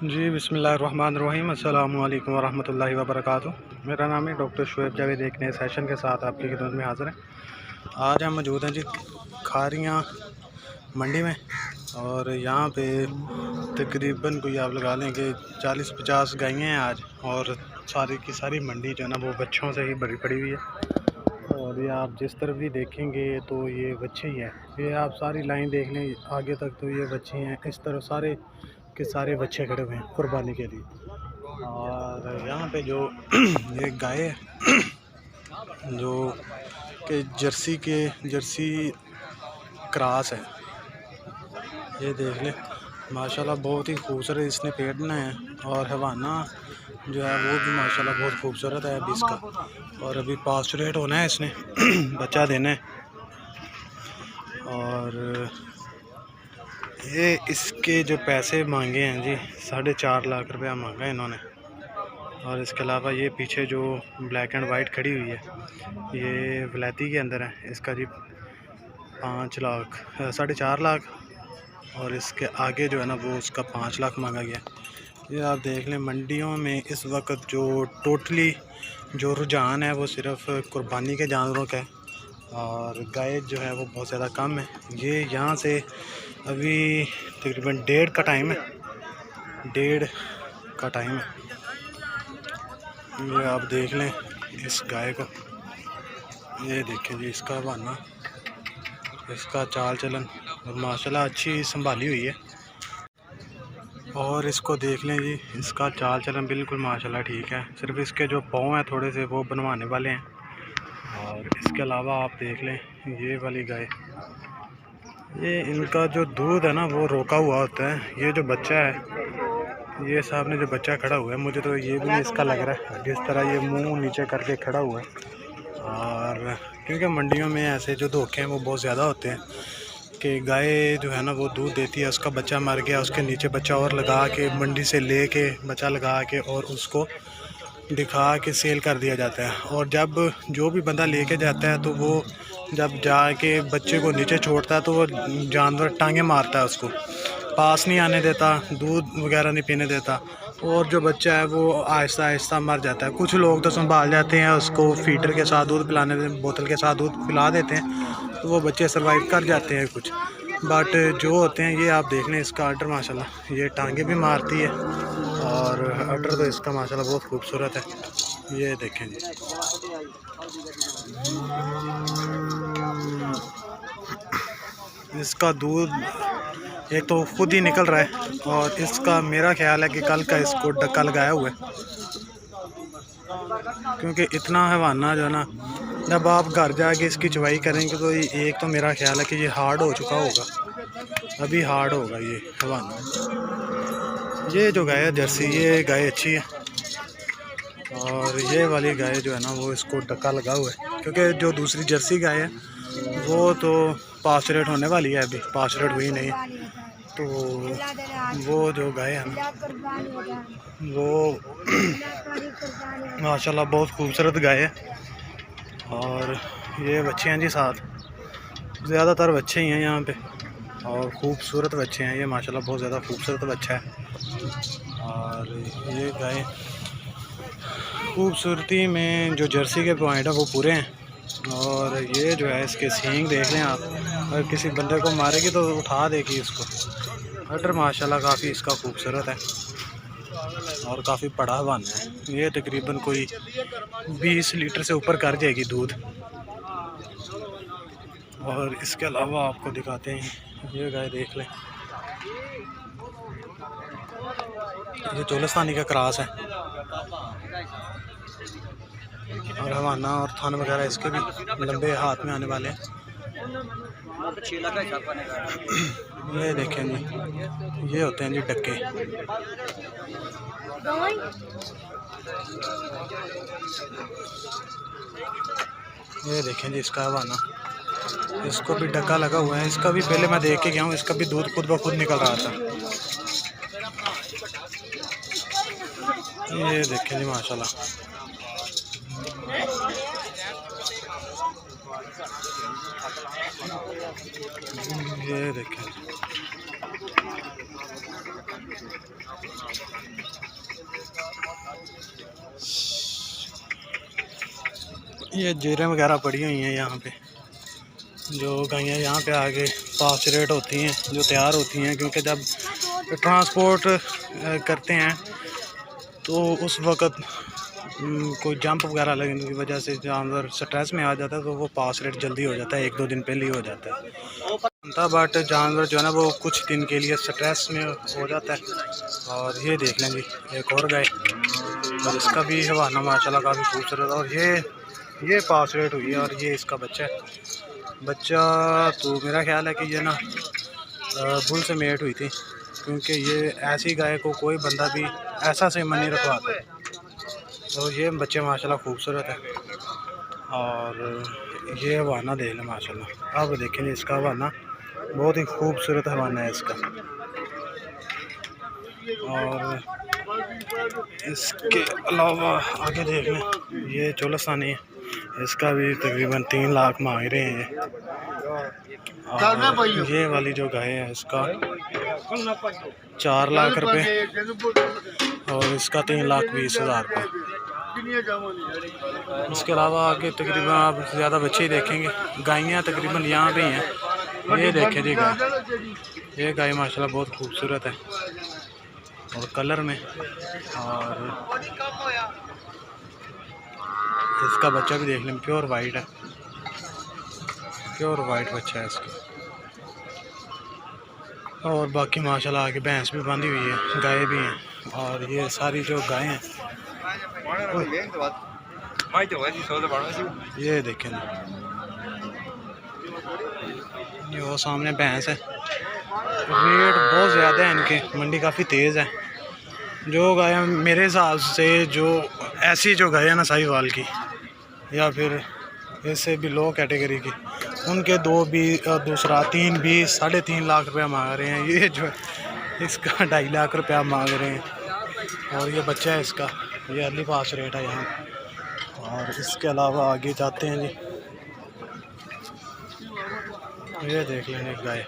जी बिस्मिल्लाहिर्रहमानिर्रहीम अस्सलामुअलैकुम वरहमतुल्लाहि वबरकातुहू। मेरा नाम है डॉक्टर शुएब जावेद। एक नए सेशन के साथ आपकी खिदमत में हाज़िर हैं। आज हम मौजूद हैं जी खारियाँ मंडी में, और यहाँ पे तकरीबन कोई आप लगा लें कि 40-50 गायें हैं आज, और सारी की सारी मंडी जो है ना वो बच्चों से ही भरी पड़ी हुई है। और ये आप जिस तरफ भी देखेंगे तो ये बच्चे ही हैं। ये आप सारी लाइन देख लें आगे तक तो ये बच्चे हैं, इस तरफ सारे के सारे बच्चे खड़े हुए हैं कुर्बानी के लिए। और यहाँ पे जो ये गाय है जो कि जर्सी क्रॉस है, ये देख ले माशाल्लाह बहुत ही खूबसूरत इसने पेटना है। और हवाना जो है वो भी माशाल्लाह बहुत खूबसूरत है अभी इसका, और अभी पास्चुरेट होना है इसने बच्चा देना है। और ये इसके जो पैसे मांगे हैं जी 4.5 लाख रुपया मांगा है इन्होंने। और इसके अलावा ये पीछे जो ब्लैक एंड वाइट खड़ी हुई है ये वलैती के अंदर है, इसका जी 5 लाख 4.5 लाख। और इसके आगे जो है ना वो उसका 5 लाख मांगा गया। ये आप देख लें मंडियों में इस वक्त जो टोटली जो रुझान है वो सिर्फ कुर्बानी के जानवरों का है, और गाय जो है वो बहुत ज़्यादा कम है। ये यहाँ से अभी तकरीबन 1:30 का टाइम है, 1:30 का टाइम है। ये आप देख लें इस गाय को, ये देखें जी इसका बहाना, इसका चाल चलन माशाल्लाह अच्छी संभाली हुई है। और इसको देख लें जी इसका चाल चलन बिल्कुल माशाल्लाह ठीक है, सिर्फ इसके जो पाँव हैं थोड़े से वो बनवाने वाले हैं। और इसके अलावा आप देख लें ये वाली गाय, ये इनका जो दूध है ना वो रोका हुआ होता है। ये जो बच्चा है, ये सामने जो बच्चा खड़ा हुआ है, मुझे तो ये भी नहीं इसका लग रहा है जिस तरह ये मुंह नीचे करके खड़ा हुआ है। और क्योंकि मंडियों में ऐसे जो धोखे हैं वो बहुत ज़्यादा होते हैं कि गाय जो है ना वो दूध देती है, उसका बच्चा मर गया, उसके नीचे बच्चा और लगा के मंडी से ले के बच्चा लगा के और उसको दिखा के सेल कर दिया जाता है। और जब जो भी बंदा लेके जाता है तो वो जब जाके बच्चे को नीचे छोड़ता है तो वो जानवर टांगे मारता है, उसको पास नहीं आने देता, दूध वगैरह नहीं पीने देता, और जो बच्चा है वो आहिस्ता आहिस्ता मर जाता है। कुछ लोग तो संभाल जाते हैं उसको, फीडर के साथ दूध पिलाने, बोतल के साथ दूध पिला देते हैं तो वो बच्चे सर्वाइव कर जाते हैं कुछ। बट जो होते हैं ये आप देख लें इसका अडर माशाल्लाह ये टांगे भी मारती है, और अडर तो इसका माशाल्लाह बहुत खूबसूरत है। ये देखें जी इसका दूध एक तो खुद ही निकल रहा है, और इसका मेरा ख्याल है कि कल का इसको डक्का लगाया हुआ है, क्योंकि इतना हवाना जो है ना जब आप घर जाके इसकी चवाई करेंगे तो एक तो मेरा ख्याल है कि ये हार्ड हो चुका होगा, अभी हार्ड होगा ये हवाना। ये जो गाय है जर्सी, ये गाय अच्छी है, और ये वाली गाय जो है ना वो इसको डक्का लगा हुआ है, क्योंकि जो दूसरी जर्सी गाय है वो तो पास्चुरेट होने वाली है, अभी पास्चुरेट हुई नहीं। तो वो जो गाय है ना वो माशाल्लाह बहुत खूबसूरत गाय है। और ये बच्चे हैं जी साथ, ज़्यादातर बच्चे ही हैं यहाँ पे, और खूबसूरत बच्चे हैं ये माशाल्लाह, बहुत ज़्यादा खूबसूरत बच्चा है। और ये गाय खूबसूरती में जो जर्सी के पॉइंट है वो पूरे हैं। और ये जो है इसके सींग देख लें आप, अगर किसी बंदे को मारेगी तो उठा देगी इसको। अडर माशाल्लाह काफ़ी इसका खूबसूरत है और काफ़ी बड़ा हवाना है। ये तकरीबन कोई 20 लीटर से ऊपर कर जाएगी दूध। और इसके अलावा आपको दिखाते हैं ये गाय देख लें, ये चोलिस्तानी का क्रॉस है, और हवाना और थान वगैरह इसके भी लंबे हाथ में आने वाले हैं। ये देखें जी ये होते हैं जी डक्के। ये देखें जी इसका हवाना, इसको भी डक्का लगा हुआ है, इसका भी पहले मैं देख के गया हूँ, इसका भी दूध खुद ब खुद निकल रहा था। ये देखें जी माशाल्लाह, ये देखें ये जीरें वगैरह पड़ी हुई हैं यहाँ पे। जो गायें यहाँ पे आके पास्चरेट होती हैं, जो तैयार होती हैं, क्योंकि जब ट्रांसपोर्ट करते हैं तो उस वक़्त कोई जंप वगैरह लगने की वजह से जानवर स्ट्रेस में आ जाता है, तो वो पास रेट जल्दी हो जाता है, 1-2 दिन पहले ही हो जाता है। बट जानवर जो है ना वो कुछ दिन के लिए स्ट्रेस में हो जाता है। और ये देख लें जी, एक और गाय, और इसका भी हवाना माशाल्लाह काफ़ी खूबसूरत। और ये पास रेट हुई है, और ये इसका बच्चा है। बच्चा तो मेरा ख्याल है कि ये ना बुल से मेट हुई थी, क्योंकि ये ऐसी गाय को कोई बंदा भी ऐसा सेमन नहीं रखवाता। तो ये बच्चे माशाल्लाह खूबसूरत है। और ये हवाना देख लें माशाल्लाह। अब देखें इसका हवाना बहुत ही खूबसूरत हवाना है इसका। और इसके अलावा आगे देख लें, ये चोलस्तानी है, इसका भी तकरीबन 3 लाख मांग रहे हैं। और ये वाली जो गाय है इसका 4 लाख रुपए, और इसका 3,20,000 रुपये। इसके अलावा आगे तकरीबन आप ज़्यादा बच्चे ही देखेंगे। गायें तकरीबन यहाँ पे हैं। ये देखें जी गाय, ये गाय माशाल्लाह बहुत खूबसूरत है और कलर में। और इसका बच्चा भी देख लें, प्योर वाइट है, प्योर वाइट बच्चा है इसका। और बाकी माशाल्लाह आगे भैंस भी बांधी हुई है, गाय भी हैं। और ये सारी जो गायें हैं, ये देखें, ये वो सामने भैंस है। रेट बहुत ज़्यादा है इनके, मंडी काफ़ी तेज़ है। जो गाय मेरे हिसाब से जो ऐसी जो गाय है ना साहिवाल की, या फिर इससे भी लो कैटेगरी की, उनके 2 3 20 3.5 लाख रुपया मांग रहे हैं। ये जो है इसका 2.5 लाख रुपया मांग रहे हैं। और ये बच्चा है इसका, ये अर्ली पास रेट है यहाँ। और इसके अलावा आगे जाते हैं जी, ये देख लेंगे गाय,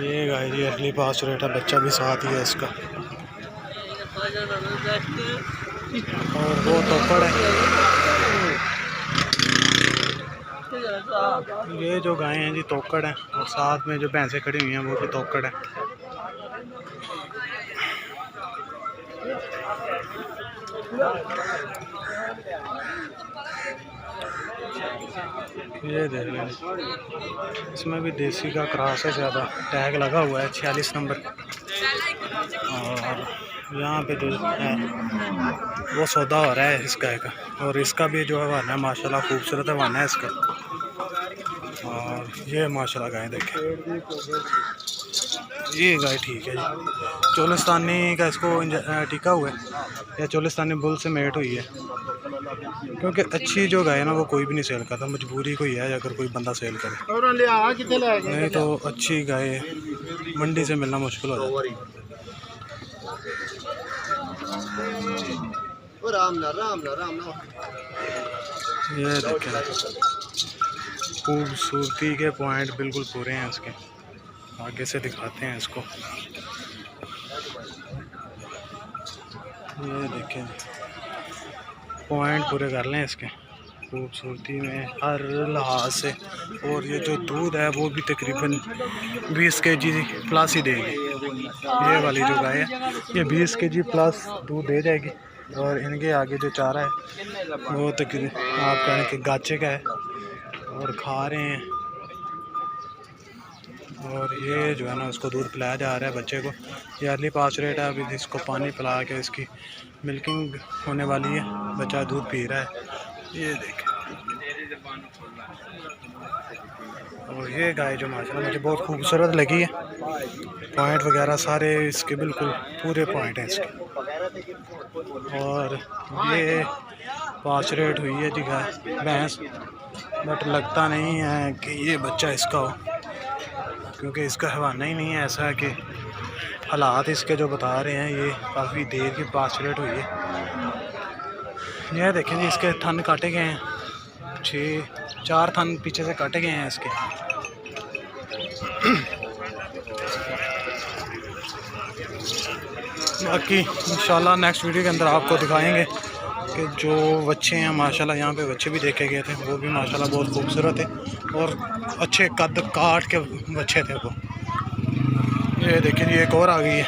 ये गाय जी अर्ली पास रेट है, बच्चा भी साथ ही है इसका। और वो तोकड़ है, ये जो गायें हैं जी तोकड़ हैं, और साथ में जो भैंसें खड़ी हुई हैं वो भी तोकड़ है। ये देख लें, इसमें भी देसी का क्रॉस है ज़्यादा, टैग लगा हुआ है 46 नंबर। और यहाँ पे जो है वो सौदा हो रहा है इस गाय का। और इसका भी जो है हवाना है माशाल्लाह खूबसूरत हवाना है इसका। और ये माशाल्लाह गाय देखें, ये गाय ठीक है जी, चोलिस्तानी का इसको टीका हुआ है, या चोलिस्तानी बुल से मेट हुई है। क्योंकि अच्छी जो गाय है ना वो कोई भी नहीं सेल करता, मजबूरी कोई है अगर कोई बंदा सेल करे, नहीं तो अच्छी गाय मंडी से मिलना मुश्किल हो जाता है। ये देखें, खूबसूरती के पॉइंट बिल्कुल पूरे हैं इसके। आगे से दिखाते हैं इसको, ये देखें पॉइंट पूरे कर लें इसके खूबसूरती में हर लिहाज से। और ये जो दूध है वो भी तकरीबन 20 kg प्लस ही देगी। ये वाली जो गाय है ये 20 kg प्लस दूध दे जाएगी। और इनके आगे जो चारा है वो तकरीबन आप कहें कि गाचे का है, और खा रहे हैं। और ये जो है ना उसको दूध पिलाया जा रहा है बच्चे को। ये अर्ली पास रेट है, अभी इसको पानी पिला के इसकी मिल्किंग होने वाली है, बच्चा दूध पी रहा है। ये देखें, और ये गाय जो माशाल्लाह मुझे बहुत खूबसूरत लगी है, पॉइंट वगैरह सारे इसके बिल्कुल पूरे पॉइंट हैं इसके। और ये पास रेट हुई है जी गाय भैंस, बट लगता नहीं है कि ये बच्चा इसका हो, क्योंकि इसका हवाना ही नहीं है ऐसा कि हालात इसके जो बता रहे हैं ये काफ़ी देर की पास रेट हुई है। यह देखें जी इसके थन काटे गए हैं, 4 थन पीछे से काटे गए हैं इसके। बाकी इंशाल्लाह नेक्स्ट वीडियो के अंदर आपको दिखाएंगे कि जो बच्चे हैं माशाल्लाह, यहाँ पे बच्चे भी देखे गए थे, वो भी माशाल्लाह बहुत खूबसूरत है और अच्छे कद काट के बच्चे थे वो। ये देखें जी, एक और आ गई है,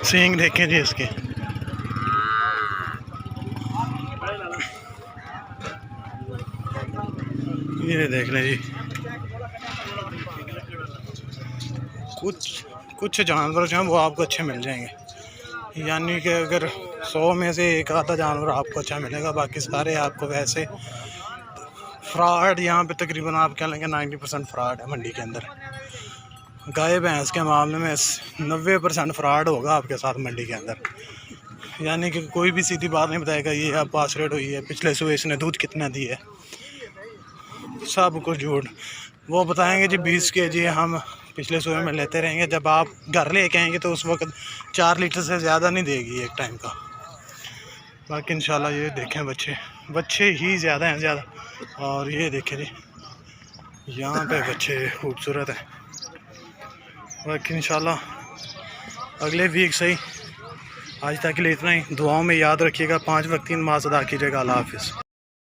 सींग देखें जी इसके। ये देख लें जी, कुछ जानवर जो हैं वो आपको अच्छे मिल जाएंगे, यानी कि अगर 100 में से एक आधा जानवर आपको अच्छा मिलेगा, बाकी सारे आपको वैसे फ्रॉड। यहाँ पे तकरीबन आप कह लेंगे 90% फ्रॉड है मंडी के अंदर। गाय भैंस के मामले में 90% फ्रॉड होगा आपके साथ मंडी के अंदर, यानी कि कोई भी सीधी बात नहीं बताएगा ये अब पास रेट हुई है, पिछले सुबह इसने दूध कितना दिया है, सब कुछ झूठ। वो बताएंगे जी 20 kg हम पिछले सुबह में लेते रहेंगे, जब आप घर लेके आएंगे तो उस वक्त 4 लीटर से ज़्यादा नहीं देगी एक टाइम का। बाकी इंशाल्लाह ये देखें बच्चे ही ज़्यादा हैं ज़्यादा, और ये देखें जी यहाँ पे बच्चे खूबसूरत हैं। बाकी इंशाल्लाह अगले वीक सही। आज तक के लिए इतना ही। दुआओं में याद रखिएगा, 5 वक्त की नमाज़ अदा कीजिएगा। अल्लाह हाफिज़।